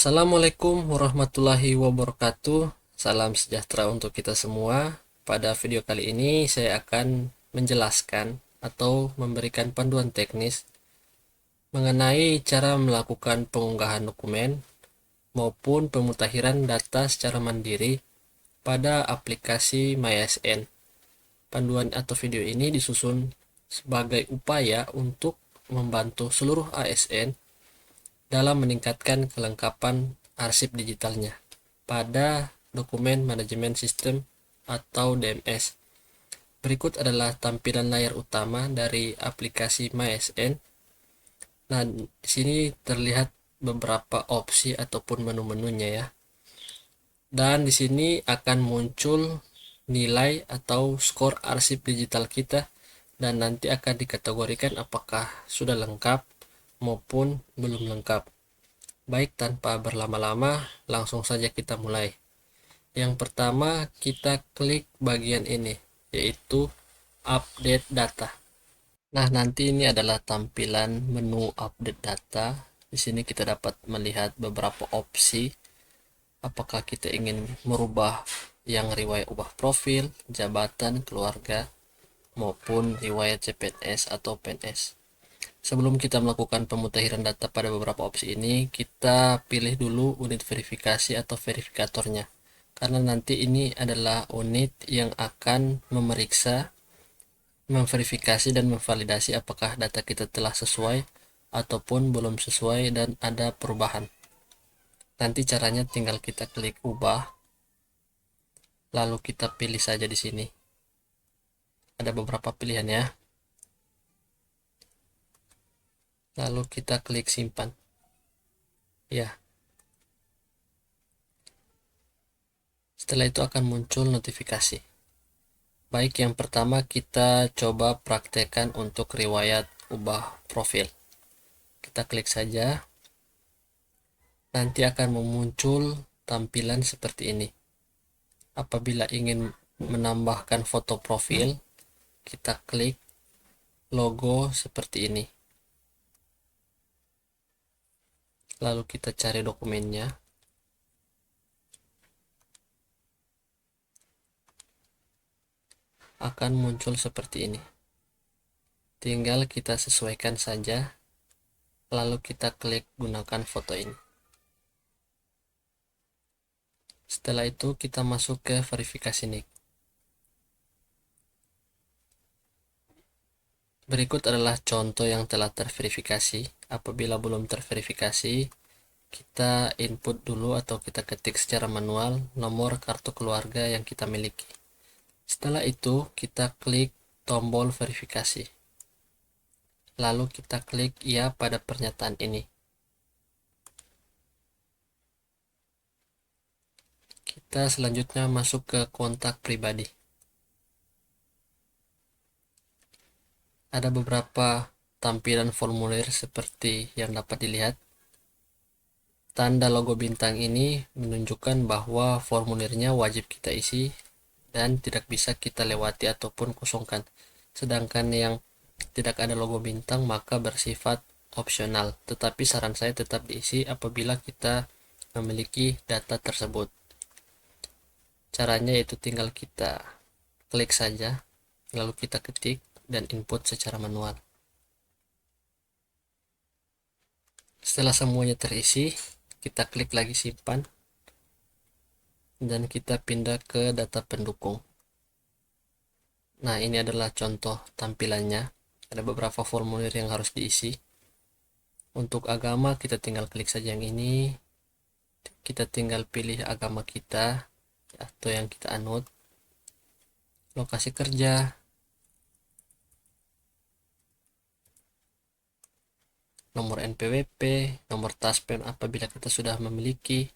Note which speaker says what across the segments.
Speaker 1: Assalamualaikum warahmatullahi wabarakatuh. Salam sejahtera untuk kita semua. Pada video kali ini saya akan menjelaskan atau memberikan panduan teknis mengenai cara melakukan pengunggahan dokumen maupun pemutakhiran data secara mandiri pada aplikasi MyASN. Panduan atau video ini disusun sebagai upaya untuk membantu seluruh ASN dalam meningkatkan kelengkapan arsip digitalnya pada dokumen manajemen sistem atau DMS. Berikut adalah tampilan layar utama dari aplikasi MyASN. Nah, di sini terlihat beberapa opsi ataupun menu-menunya ya. Dan di sini akan muncul nilai atau skor arsip digital kita dan nanti akan dikategorikan apakah sudah lengkap maupun belum lengkap. Baik, tanpa berlama-lama, langsung saja kita mulai. Yang pertama, kita klik bagian ini, yaitu update data. Nah, nanti ini adalah tampilan menu update data. Di sini kita dapat melihat beberapa opsi. Apakah kita ingin merubah yang riwayat ubah profil, jabatan, keluarga, maupun riwayat CPNS atau PNS. Sebelum kita melakukan pemutakhiran data pada beberapa opsi ini, kita pilih dulu unit verifikasi atau verifikatornya. Karena nanti ini adalah unit yang akan memeriksa, memverifikasi, dan memvalidasi apakah data kita telah sesuai ataupun belum sesuai dan ada perubahan. Nanti caranya tinggal kita klik ubah, lalu kita pilih saja di sini. Ada beberapa pilihan ya. Lalu kita klik simpan. Ya. Setelah itu akan muncul notifikasi. Baik, yang pertama kita coba praktekkan untuk riwayat ubah profil. Kita klik saja. Nanti akan muncul tampilan seperti ini. Apabila ingin menambahkan foto profil, kita klik logo seperti ini. Lalu kita cari dokumennya. Akan muncul seperti ini. Tinggal kita sesuaikan saja. Lalu kita klik gunakan foto ini. Setelah itu kita masuk ke verifikasi NIK. Berikut adalah contoh yang telah terverifikasi. Apabila belum terverifikasi, kita input dulu atau kita ketik secara manual nomor kartu keluarga yang kita miliki. Setelah itu kita klik tombol verifikasi. Lalu kita klik ya pada pernyataan ini. Kita selanjutnya masuk ke kontak pribadi. Ada beberapa tampilan formulir seperti yang dapat dilihat. Tanda logo bintang ini menunjukkan bahwa formulirnya wajib kita isi dan tidak bisa kita lewati ataupun kosongkan. Sedangkan yang tidak ada logo bintang maka bersifat opsional, tetapi saran saya tetap diisi apabila kita memiliki data tersebut. Caranya yaitu tinggal kita klik saja, lalu kita ketik dan input secara manual. Setelah semuanya terisi, kita klik lagi simpan dan kita pindah ke data pendukung. Nah, ini adalah contoh tampilannya. Ada beberapa formulir yang harus diisi. Untuk agama kita tinggal klik saja yang ini. Kita tinggal pilih agama kita atau yang kita anut. Lokasi kerja, nomor NPWP, nomor TASPEN apabila kita sudah memiliki,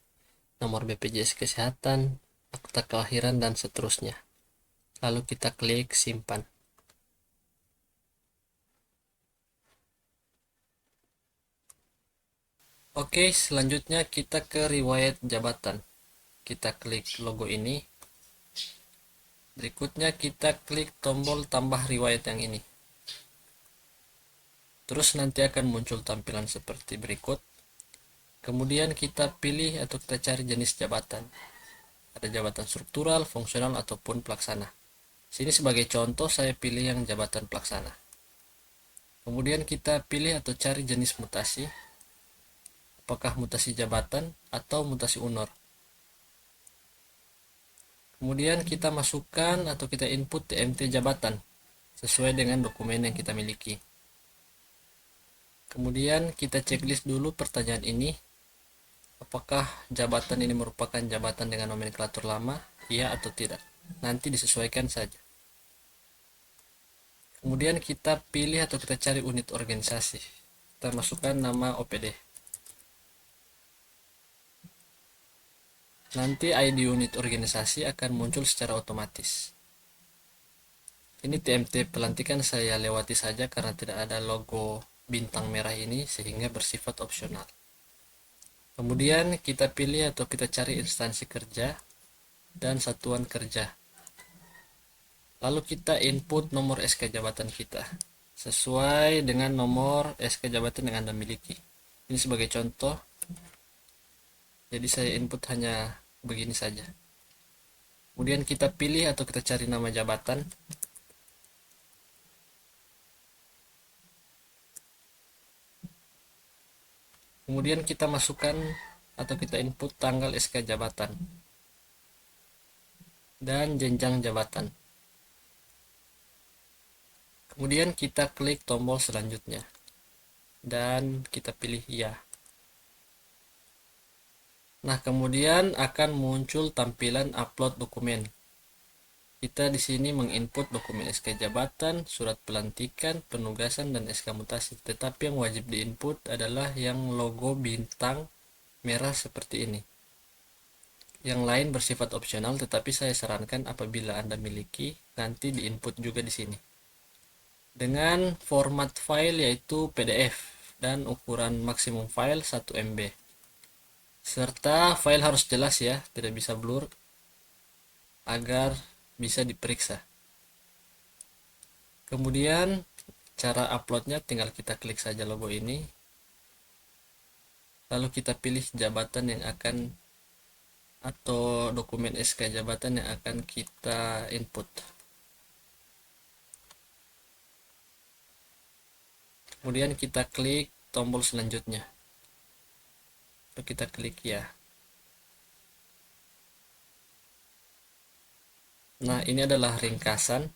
Speaker 1: nomor BPJS Kesehatan, akta kelahiran, dan seterusnya. Lalu kita klik simpan. Oke, selanjutnya kita ke riwayat jabatan. Kita klik logo ini. Berikutnya kita klik tombol tambah riwayat yang ini. Terus nanti akan muncul tampilan seperti berikut. Kemudian kita pilih atau kita cari jenis jabatan. Ada jabatan struktural, fungsional, ataupun pelaksana. Sini sebagai contoh saya pilih yang jabatan pelaksana. Kemudian kita pilih atau cari jenis mutasi. Apakah mutasi jabatan atau mutasi unor. Kemudian kita masukkan atau kita input TMT jabatan sesuai dengan dokumen yang kita miliki. Kemudian kita checklist dulu pertanyaan ini. Apakah jabatan ini merupakan jabatan dengan nomenklatur lama? Iya atau tidak? Nanti disesuaikan saja. Kemudian kita pilih atau kita cari unit organisasi. Kita masukkan nama OPD. Nanti ID unit organisasi akan muncul secara otomatis. Ini TMT pelantikan saya lewati saja karena tidak ada logo bintang merah ini sehingga bersifat opsional. Kemudian kita pilih atau kita cari instansi kerja dan satuan kerja. Lalu kita input nomor SK jabatan kita sesuai dengan nomor SK jabatan yang Anda miliki. Ini sebagai contoh. Jadi saya input hanya begini saja. Kemudian kita pilih atau kita cari nama jabatan. Kemudian kita masukkan atau kita input tanggal SK jabatan dan jenjang jabatan. Kemudian kita klik tombol selanjutnya dan kita pilih ya. Nah, kemudian akan muncul tampilan upload dokumen. Kita di sini menginput dokumen SK jabatan, surat pelantikan, penugasan, dan SK mutasi. Tetapi yang wajib diinput adalah yang logo bintang merah seperti ini. Yang lain bersifat opsional, tetapi saya sarankan apabila Anda miliki, nanti diinput juga di sini. Dengan format file yaitu PDF dan ukuran maksimum file 1 MB. Serta file harus jelas ya, tidak bisa blur agar bisa diperiksa. Kemudian cara uploadnya tinggal kita klik saja logo ini. Lalu kita pilih jabatan yang akan atau dokumen SK jabatan yang akan kita input. Kemudian kita klik tombol selanjutnya. Lalu kita klik ya. Nah, ini adalah ringkasan.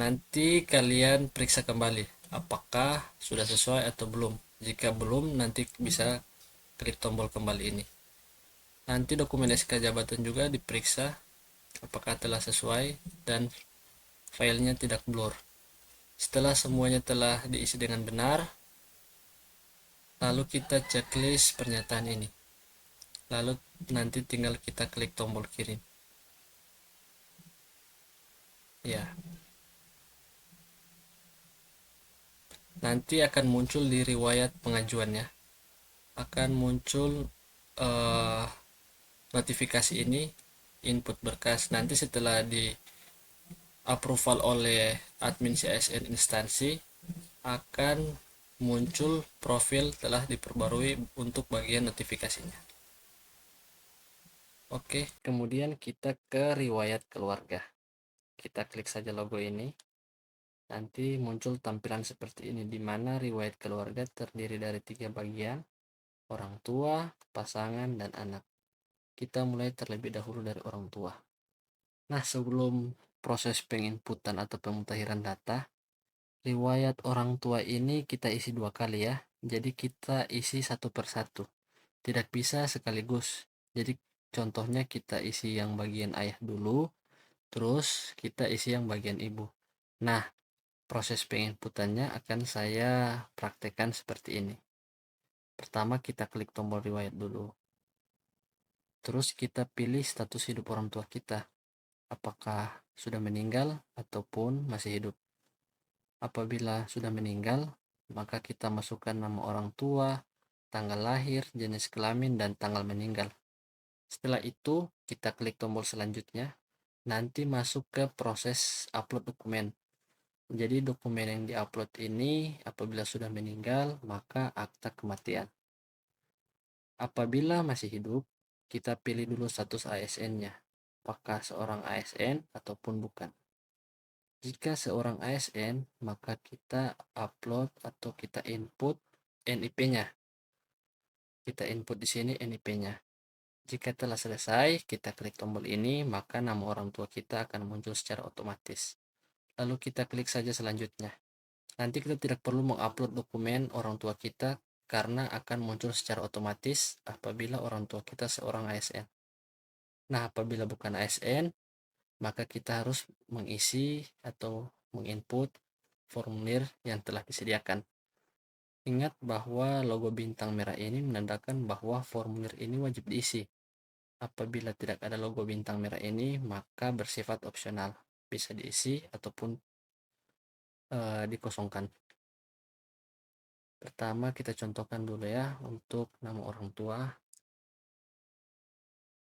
Speaker 1: Nanti kalian periksa kembali apakah sudah sesuai atau belum. Jika belum, nanti bisa klik tombol kembali ini. Nanti dokumen SK jabatan juga diperiksa apakah telah sesuai dan filenya tidak blur. Setelah semuanya telah diisi dengan benar, lalu kita checklist pernyataan ini. Lalu nanti tinggal kita klik tombol kirim. Ya. Nanti akan muncul di riwayat pengajuannya. Akan muncul notifikasi ini input berkas. Nanti setelah di approval oleh admin CSN instansi akan muncul profil telah diperbarui untuk bagian notifikasinya. Oke, kemudian kita ke riwayat keluarga. Kita klik saja logo ini. Nanti muncul tampilan seperti ini, di mana riwayat keluarga terdiri dari 3 bagian, orang tua, pasangan, dan anak. Kita mulai terlebih dahulu dari orang tua. Nah, sebelum proses penginputan atau pemutahiran data, riwayat orang tua ini kita isi 2 kali ya. Jadi kita isi satu persatu. Tidak bisa sekaligus. Jadi contohnya kita isi yang bagian ayah dulu, terus kita isi yang bagian ibu. Nah, proses penginputannya akan saya praktekkan seperti ini. Pertama kita klik tombol riwayat dulu. Terus kita pilih status hidup orang tua kita. Apakah sudah meninggal ataupun masih hidup. Apabila sudah meninggal, maka kita masukkan nama orang tua, tanggal lahir, jenis kelamin, dan tanggal meninggal. Setelah itu, kita klik tombol selanjutnya. Nanti masuk ke proses upload dokumen. Jadi dokumen yang diupload ini apabila sudah meninggal, maka akta kematian. Apabila masih hidup, kita pilih dulu status ASN-nya, apakah seorang ASN ataupun bukan. Jika seorang ASN, maka kita upload atau kita input NIP-nya. Kita input di sini NIP-nya. Jika telah selesai, kita klik tombol ini, maka nama orang tua kita akan muncul secara otomatis. Lalu kita klik saja selanjutnya. Nanti kita tidak perlu mengupload dokumen orang tua kita karena akan muncul secara otomatis apabila orang tua kita seorang ASN. Nah, apabila bukan ASN, maka kita harus mengisi atau menginput formulir yang telah disediakan. Ingat bahwa logo bintang merah ini menandakan bahwa formulir ini wajib diisi. Apabila tidak ada logo bintang merah ini, maka bersifat opsional, bisa diisi ataupun dikosongkan. Pertama kita contohkan dulu ya untuk nama orang tua.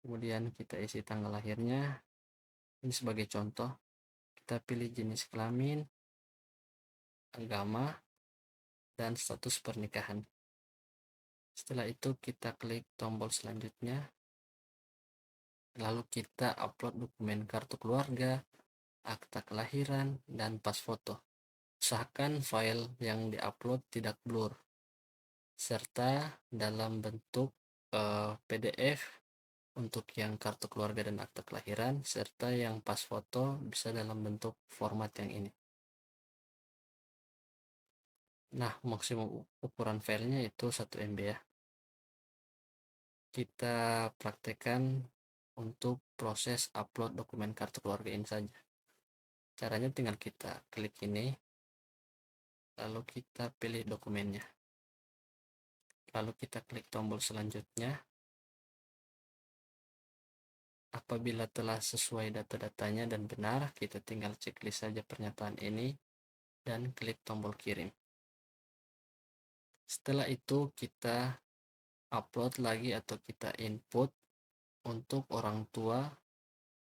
Speaker 1: Kemudian kita isi tanggal lahirnya. Ini sebagai contoh. Kita pilih jenis kelamin, agama, dan status pernikahan. Setelah itu kita klik tombol selanjutnya. Lalu kita upload dokumen kartu keluarga, akta kelahiran, dan pas foto. Usahakan file yang diupload tidak blur, serta dalam bentuk PDF untuk yang kartu keluarga dan akta kelahiran, serta yang pas foto bisa dalam bentuk format yang ini. Nah, maksimum ukuran filenya itu 1 MB ya. Kita praktekkan untuk proses upload dokumen kartu keluarga ini saja. Caranya tinggal kita klik ini, lalu kita pilih dokumennya. Lalu kita klik tombol selanjutnya. Apabila telah sesuai data-datanya dan benar, kita tinggal checklist saja pernyataan ini dan klik tombol kirim. Setelah itu kita upload lagi atau kita input untuk orang tua,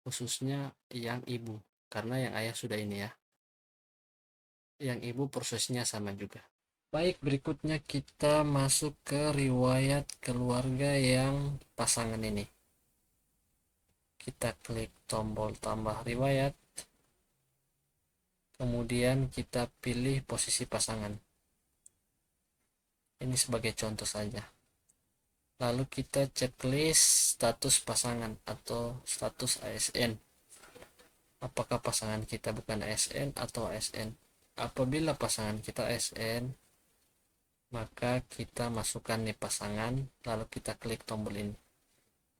Speaker 1: khususnya yang ibu, karena yang ayah sudah ini ya. Yang ibu prosesnya sama juga. Baik, berikutnya kita masuk ke riwayat keluarga yang pasangan ini. Kita klik tombol tambah riwayat, kemudian kita pilih posisi pasangan. Ini sebagai contoh saja. Lalu kita checklist status pasangan atau status ASN. Apakah pasangan kita bukan ASN atau ASN? Apabila pasangan kita ASN, maka kita masukkan nih pasangan, lalu kita klik tombol ini.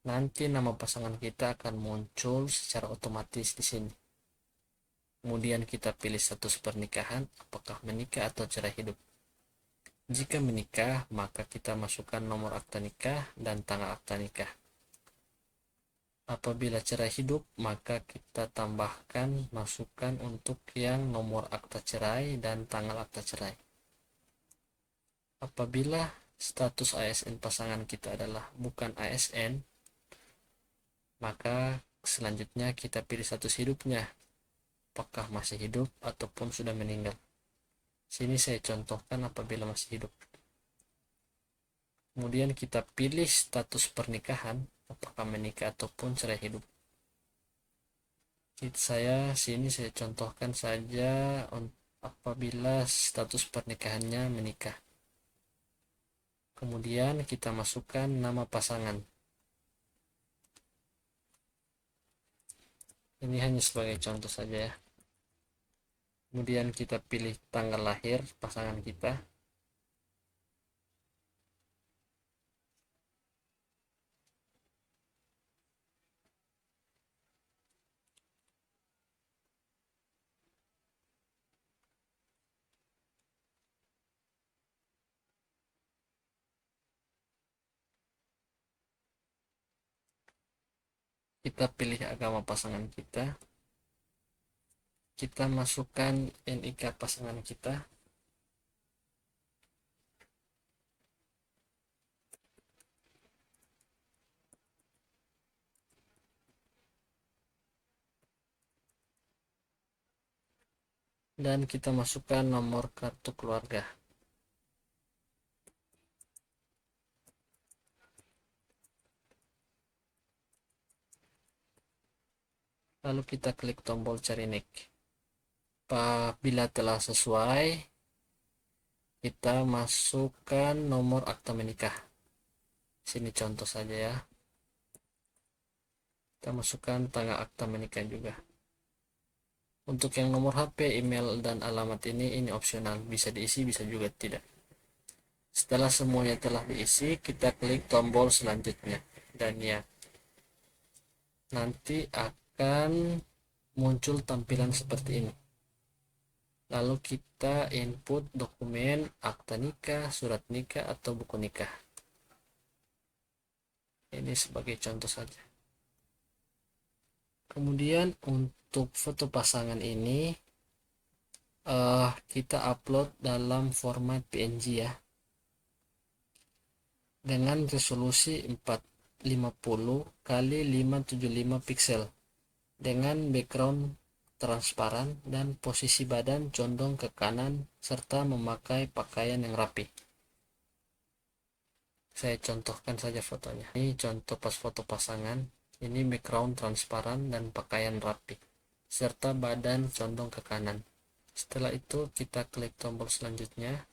Speaker 1: Nanti nama pasangan kita akan muncul secara otomatis di sini. Kemudian kita pilih status pernikahan, apakah menikah atau cerai hidup. Jika menikah, maka kita masukkan nomor akta nikah dan tanggal akta nikah. Apabila cerai hidup, maka kita tambahkan masukkan untuk yang nomor akta cerai dan tanggal akta cerai. Apabila status ASN pasangan kita adalah bukan ASN, maka selanjutnya kita pilih status hidupnya, apakah masih hidup ataupun sudah meninggal. Sini saya contohkan apabila masih hidup. Kemudian kita pilih status pernikahan, apakah menikah ataupun cerai hidup. Sini saya contohkan saja apabila status pernikahannya menikah. Kemudian kita masukkan nama pasangan. Ini hanya sebagai contoh saja ya. Kemudian kita pilih tanggal lahir pasangan kita. Kita pilih agama pasangan kita. Kita masukkan NIK pasangan kita. Dan kita masukkan nomor kartu keluarga. lalu kita klik tombol cari nick. Apabila telah sesuai, kita masukkan nomor akta menikah. Sini contoh saja ya, kita masukkan tanggal akta menikah juga. Untuk yang nomor HP, email, dan alamat ini opsional, bisa diisi bisa juga tidak. Setelah semuanya telah diisi, kita klik tombol selanjutnya, dan ya, nanti akan muncul tampilan seperti ini. Lalu kita input dokumen akta nikah, surat nikah, atau buku nikah. Ini sebagai contoh saja. Kemudian untuk foto pasangan ini kita upload dalam format PNG ya, dengan resolusi 450 kali 575 pixel, dengan background transparan dan posisi badan condong ke kanan serta memakai pakaian yang rapi. Saya contohkan saja fotonya. Ini contoh pas foto pasangan. Ini background transparan dan pakaian rapi serta badan condong ke kanan. Setelah itu kita klik tombol selanjutnya.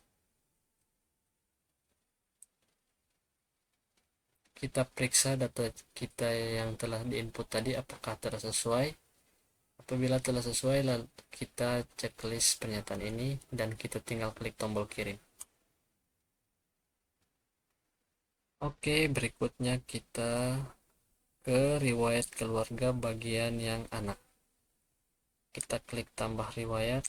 Speaker 1: Kita periksa data kita yang telah diinput tadi apakah telah sesuai. Apabila telah sesuai, lalu kita checklist pernyataan ini dan kita tinggal klik tombol kirim. Oke, berikutnya kita ke riwayat keluarga bagian yang anak. Kita klik tambah riwayat.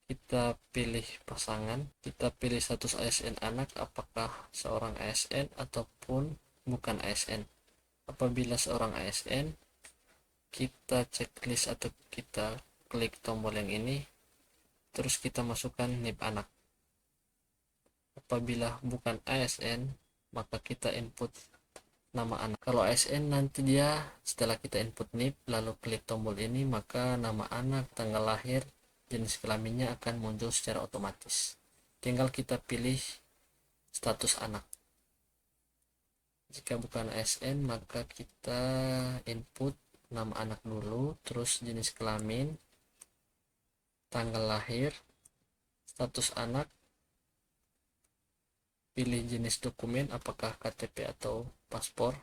Speaker 1: Kita pilih pasangan, kita pilih status ASN anak, apakah seorang ASN ataupun bukan ASN. Apabila seorang ASN, kita checklist atau kita klik tombol yang ini, terus kita masukkan NIP anak. Apabila bukan ASN, maka kita input nama anak. Kalau ASN, nanti dia setelah kita input NIP lalu klik tombol ini, maka nama anak, tanggal lahir, jenis kelaminnya akan muncul secara otomatis. Tinggal kita pilih status anak. Jika bukan ASN, maka kita input nama anak dulu, terus jenis kelamin, tanggal lahir, status anak, pilih jenis dokumen apakah KTP atau paspor.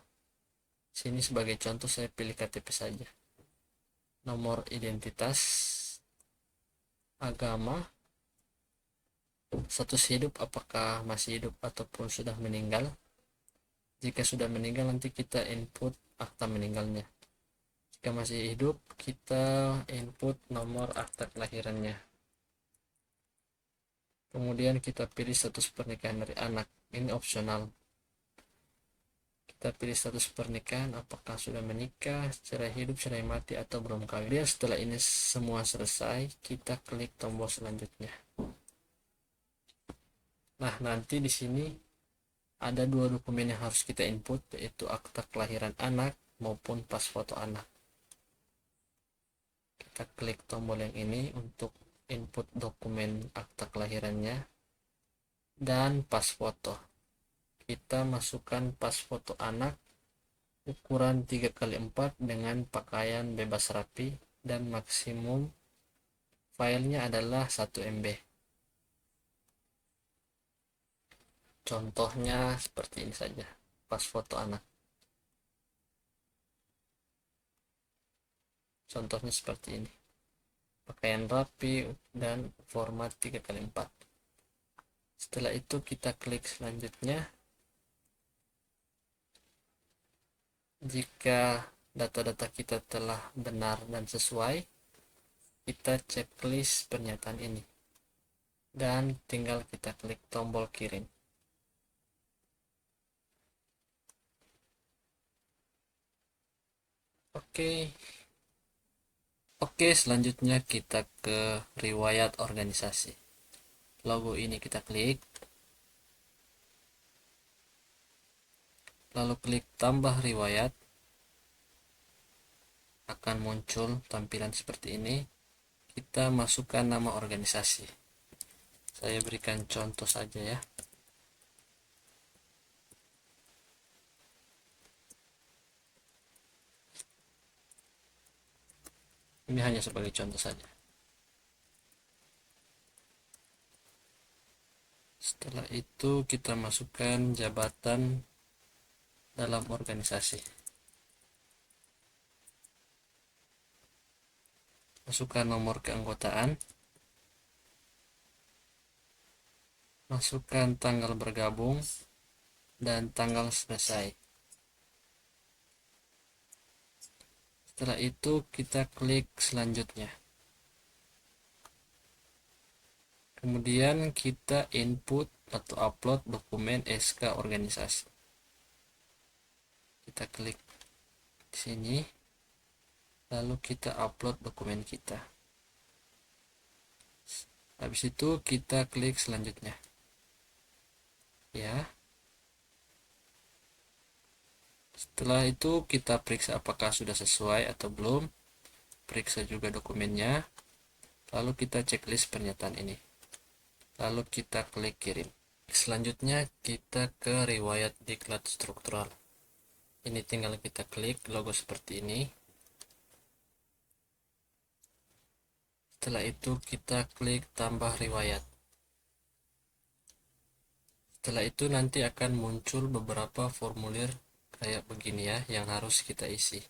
Speaker 1: Sini sebagai contoh saya pilih KTP saja. Nomor identitas, agama, status hidup apakah masih hidup ataupun sudah meninggal. Jika sudah meninggal, nanti kita input akta meninggalnya. Jika masih hidup, kita input nomor akta kelahirannya. Kemudian kita pilih status pernikahan dari anak, ini opsional. Kita pilih status pernikahan apakah sudah menikah, cerai hidup, cerai mati, atau belum kawin. Dia setelah ini semua selesai, kita klik tombol selanjutnya. Nah, nanti di sini ada dua dokumen yang harus kita input, yaitu akta kelahiran anak maupun pas foto anak. Kita klik tombol yang ini untuk input dokumen akta kelahirannya dan pas foto. Kita masukkan pas foto anak ukuran 3x4 dengan pakaian bebas rapi dan maksimum filenya adalah 1 MB. Contohnya seperti ini saja, pas foto anak. Contohnya seperti ini. Pakaian rapi dan format 3x4. Setelah itu kita klik selanjutnya. Jika data-data kita telah benar dan sesuai, kita checklist pernyataan ini dan tinggal kita klik tombol kirim. Oke, selanjutnya kita ke riwayat organisasi. Logo ini kita klik, lalu klik tambah riwayat. Akan muncul tampilan seperti ini. Kita masukkan nama organisasi. Saya berikan contoh saja ya. Ini hanya sebagai contoh saja. Setelah itu kita masukkan jabatan dalam organisasi. Masukkan nomor keanggotaan. Masukkan tanggal bergabung dan tanggal selesai. Setelah itu kita klik selanjutnya. Kemudian kita input atau upload dokumen SK organisasi. Kita klik di sini, lalu kita upload dokumen kita. Habis itu kita klik selanjutnya. Ya. Setelah itu kita periksa apakah sudah sesuai atau belum. Periksa juga dokumennya. Lalu kita checklist pernyataan ini. Lalu kita klik kirim. Selanjutnya kita ke riwayat diklat struktural. Ini tinggal kita klik logo seperti ini. Setelah itu kita klik tambah riwayat. Setelah itu nanti akan muncul beberapa formulir kayak begini ya, yang harus kita isi.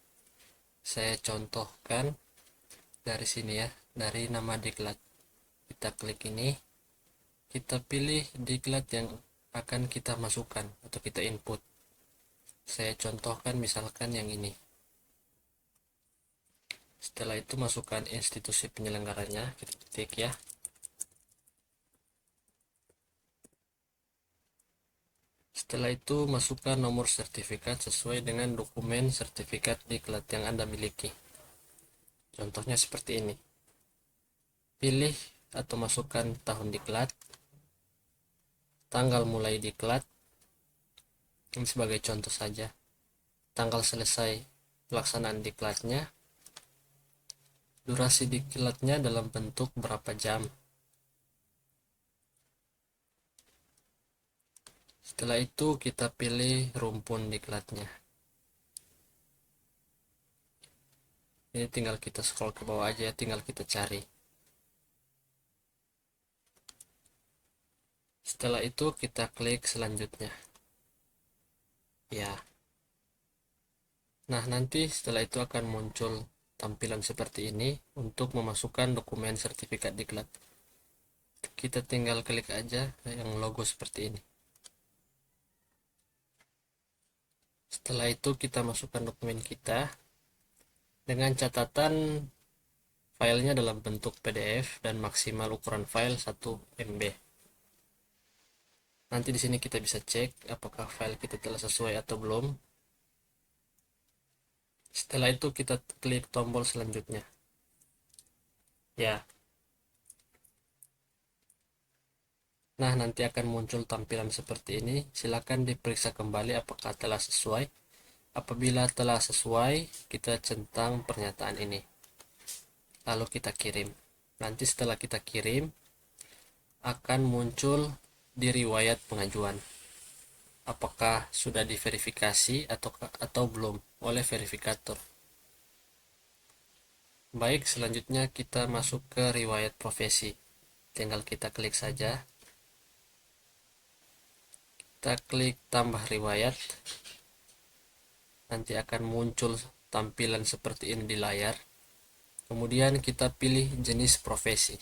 Speaker 1: Saya contohkan dari sini ya, dari nama diklat. Kita klik ini, kita pilih diklat yang akan kita masukkan atau kita input. Saya contohkan misalkan yang ini. Setelah itu masukkan institusi penyelenggaranya, kita ketik ya. Setelah itu masukkan nomor sertifikat sesuai dengan dokumen sertifikat diklat yang Anda miliki. Contohnya seperti ini. Pilih atau masukkan tahun diklat, tanggal mulai diklat, ini sebagai contoh saja, tanggal selesai pelaksanaan diklatnya, durasi diklatnya dalam bentuk berapa jam. Setelah itu kita pilih rumpun diklatnya. Ini tinggal kita scroll ke bawah aja, tinggal kita cari. Setelah itu kita klik selanjutnya. Ya. Nah, nanti setelah itu akan muncul tampilan seperti ini untuk memasukkan dokumen sertifikat diklat. Kita tinggal klik aja yang logo seperti ini. Setelah itu kita masukkan dokumen kita dengan catatan filenya dalam bentuk PDF dan maksimal ukuran file 1 MB. Nanti di sini kita bisa cek apakah file kita telah sesuai atau belum. Setelah itu kita klik tombol selanjutnya. Ya. Nah, nanti akan muncul tampilan seperti ini. Silakan diperiksa kembali apakah telah sesuai. Apabila telah sesuai, kita centang pernyataan ini. Lalu kita kirim. Nanti setelah kita kirim, akan muncul di riwayat pengajuan. Apakah sudah diverifikasi atau belum oleh verifikator. Baik, selanjutnya kita masuk ke riwayat profesi. Tinggal kita klik saja. Kita klik tambah riwayat. Nanti akan muncul tampilan seperti ini di layar. Kemudian kita pilih jenis profesi.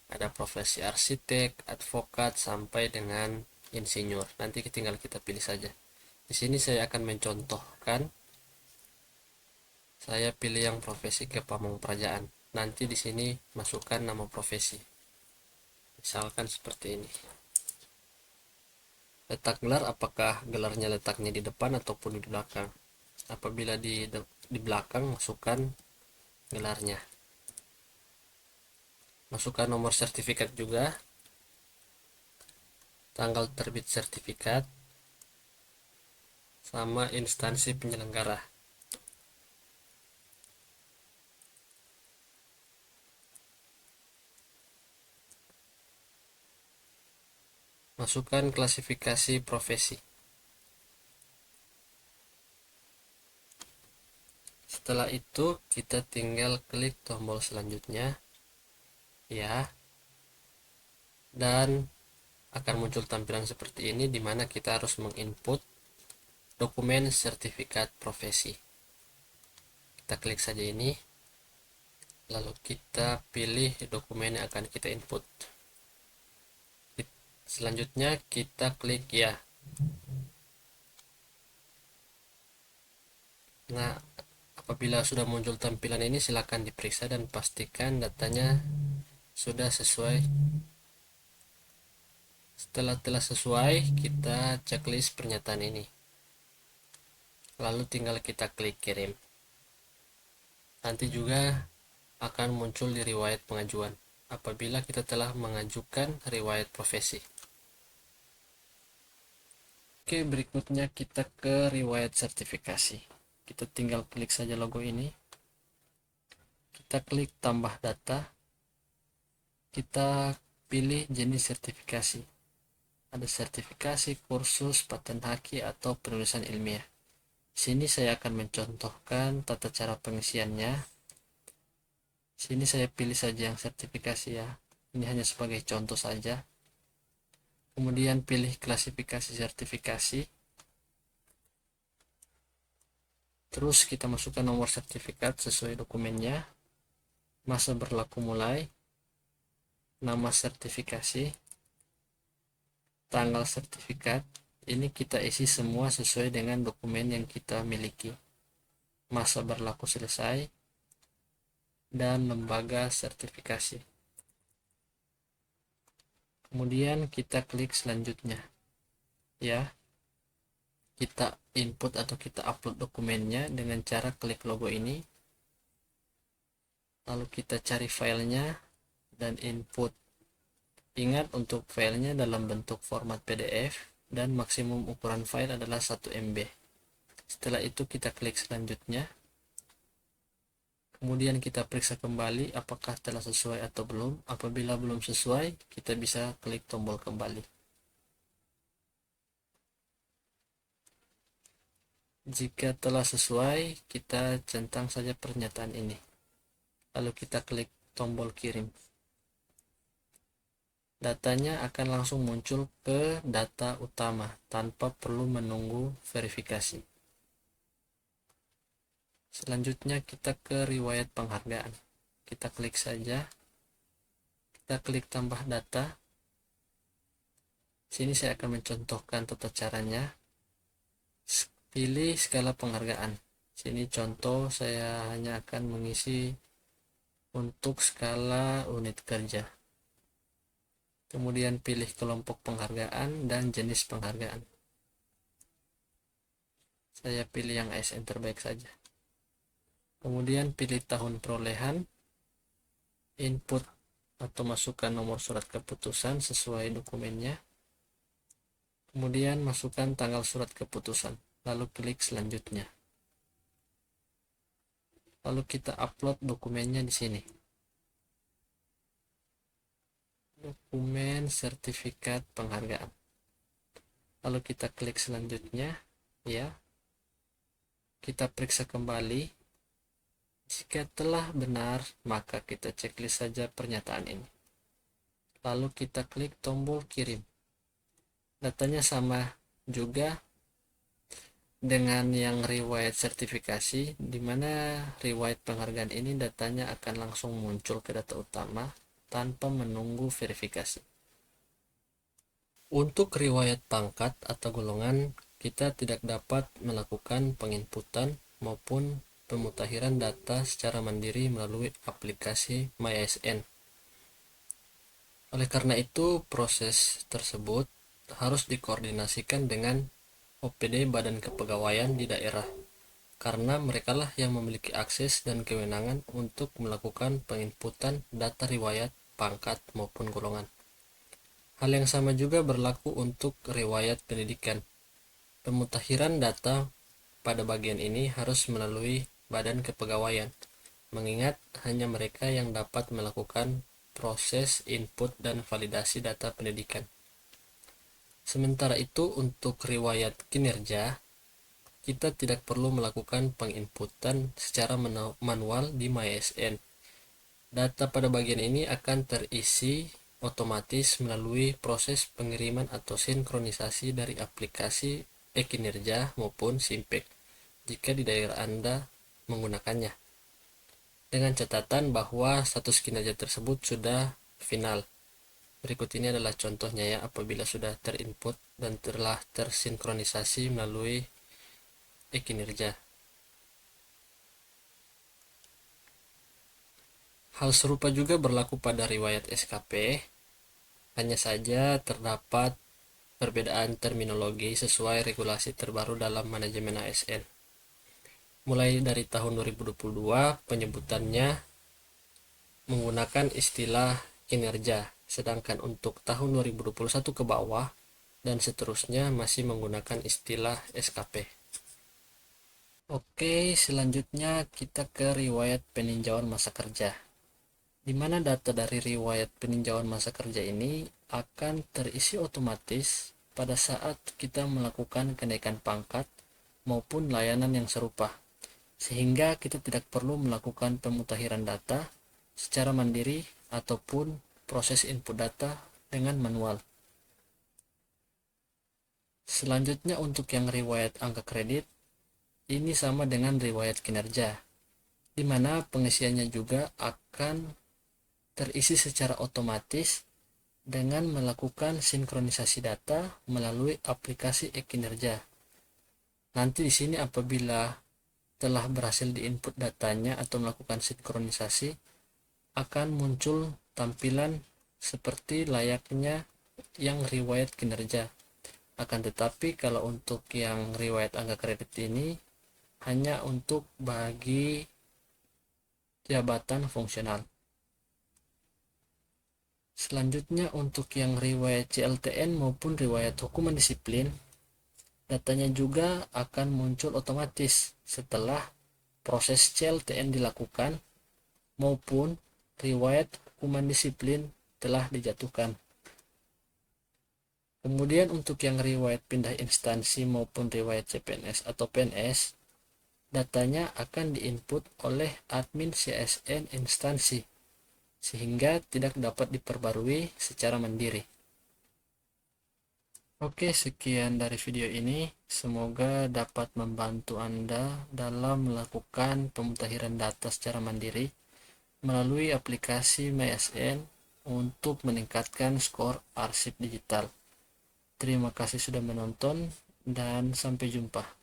Speaker 1: Ada profesi arsitek, advokat, sampai dengan insinyur. Nanti tinggal kita pilih saja. Di sini saya akan mencontohkan. Saya pilih yang profesi kepamongprajaan. Nanti di sini masukkan nama profesi. Misalkan seperti ini. Letak gelar, apakah gelarnya letaknya di depan ataupun di belakang. Apabila di belakang, masukkan gelarnya. Masukkan nomor sertifikat juga, tanggal terbit sertifikat, sama instansi penyelenggara. Masukkan klasifikasi profesi. Setelah itu kita tinggal klik tombol selanjutnya ya, dan akan muncul tampilan seperti ini di mana kita harus menginput dokumen sertifikat profesi. Kita klik saja ini, lalu kita pilih dokumen yang akan kita input. Selanjutnya kita klik ya. Nah, apabila sudah muncul tampilan ini, silakan diperiksa dan pastikan datanya sudah sesuai. Setelah telah sesuai, kita checklist pernyataan ini. Lalu tinggal kita klik kirim. Nanti juga akan muncul di riwayat pengajuan apabila kita telah mengajukan riwayat profesi. Oke, berikutnya kita ke riwayat sertifikasi. Kita tinggal klik saja logo ini. Kita klik tambah data. Kita pilih jenis sertifikasi. Ada sertifikasi, kursus, paten haki, atau penulisan ilmiah. Sini saya akan mencontohkan tata cara pengisiannya. Sini saya pilih saja yang sertifikasi ya. Ini hanya sebagai contoh saja. Kemudian pilih klasifikasi sertifikasi. Terus kita masukkan nomor sertifikat sesuai dokumennya. Masa berlaku mulai. Nama sertifikasi. Tanggal sertifikat. Ini kita isi semua sesuai dengan dokumen yang kita miliki. Masa berlaku selesai. Dan lembaga sertifikasi. Kemudian kita klik selanjutnya ya, kita input atau kita upload dokumennya dengan cara klik logo ini, lalu kita cari filenya dan input. Ingat, untuk filenya dalam bentuk format PDF dan maksimum ukuran file adalah 1 MB. Setelah itu kita klik selanjutnya. Kemudian kita periksa kembali apakah telah sesuai atau belum. Apabila belum sesuai, kita bisa klik tombol kembali. Jika telah sesuai, kita centang saja pernyataan ini. Lalu kita klik tombol kirim. Datanya akan langsung muncul ke data utama tanpa perlu menunggu verifikasi. Selanjutnya kita ke riwayat penghargaan. Kita klik saja. Kita klik tambah data. Sini saya akan mencontohkan tata caranya. Pilih skala penghargaan. Sini contoh, saya hanya akan mengisi untuk skala unit kerja. Kemudian pilih kelompok penghargaan dan jenis penghargaan. Saya pilih yang ASN terbaik saja. Kemudian pilih tahun perolehan, input atau masukkan nomor surat keputusan sesuai dokumennya. Kemudian masukkan tanggal surat keputusan, lalu klik selanjutnya. Lalu kita upload dokumennya di sini. Dokumen sertifikat penghargaan. Lalu kita klik selanjutnya, ya. Kita periksa kembali. Jika telah benar, maka kita checklist saja pernyataan ini. Lalu kita klik tombol kirim. Datanya sama juga dengan yang riwayat sertifikasi, di mana riwayat penghargaan ini datanya akan langsung muncul ke data utama tanpa menunggu verifikasi. Untuk riwayat pangkat atau golongan, kita tidak dapat melakukan penginputan maupun pemutahiran data secara mandiri melalui aplikasi MyASN. Oleh karena itu, proses tersebut harus dikoordinasikan dengan OPD Badan Kepegawaian di daerah, karena merekalah yang memiliki akses dan kewenangan untuk melakukan penginputan data riwayat pangkat maupun golongan. Hal yang sama juga berlaku untuk riwayat pendidikan. Pemutakhiran data pada bagian ini harus melalui Badan Kepegawaian, mengingat hanya mereka yang dapat melakukan proses input dan validasi data pendidikan. Sementara itu, untuk riwayat kinerja, kita tidak perlu melakukan penginputan secara manual di MySN. Data pada bagian ini akan terisi otomatis melalui proses pengiriman atau sinkronisasi dari aplikasi e-kinerja maupun Simpek jika di daerah Anda menggunakannya. Dengan catatan bahwa status kinerja tersebut sudah final. Berikut ini adalah contohnya ya apabila sudah terinput dan telah tersinkronisasi melalui e-kinerja. Hal serupa juga berlaku pada riwayat SKP, hanya saja terdapat perbedaan terminologi sesuai regulasi terbaru dalam manajemen ASN. Mulai dari tahun 2022, penyebutannya menggunakan istilah kinerja, sedangkan untuk tahun 2021 ke bawah dan seterusnya masih menggunakan istilah SKP. Oke, selanjutnya kita ke riwayat peninjauan masa kerja, di mana data dari riwayat peninjauan masa kerja ini akan terisi otomatis pada saat kita melakukan kenaikan pangkat maupun layanan yang serupa, sehingga kita tidak perlu melakukan pemutakhiran data secara mandiri ataupun proses input data dengan manual. Selanjutnya untuk yang riwayat angka kredit, ini sama dengan riwayat kinerja, di mana pengisiannya juga akan terisi secara otomatis dengan melakukan sinkronisasi data melalui aplikasi e-kinerja. Nanti di sini apabila telah berhasil diinput datanya atau melakukan sinkronisasi, akan muncul tampilan seperti layaknya yang riwayat kinerja. Akan tetapi kalau untuk yang riwayat angka kredit ini hanya untuk bagi jabatan fungsional. Selanjutnya untuk yang riwayat CLTN maupun riwayat hukuman disiplin, datanya juga akan muncul otomatis setelah proses CLTN dilakukan maupun riwayat hukuman disiplin telah dijatuhkan. Kemudian untuk yang riwayat pindah instansi maupun riwayat CPNS atau PNS, datanya akan diinput oleh admin CSN instansi, sehingga tidak dapat diperbarui secara mandiri. Oke, sekian dari video ini. Semoga dapat membantu Anda dalam melakukan pemutakhiran data secara mandiri melalui aplikasi MySN untuk meningkatkan skor arsip digital. Terima kasih sudah menonton dan sampai jumpa.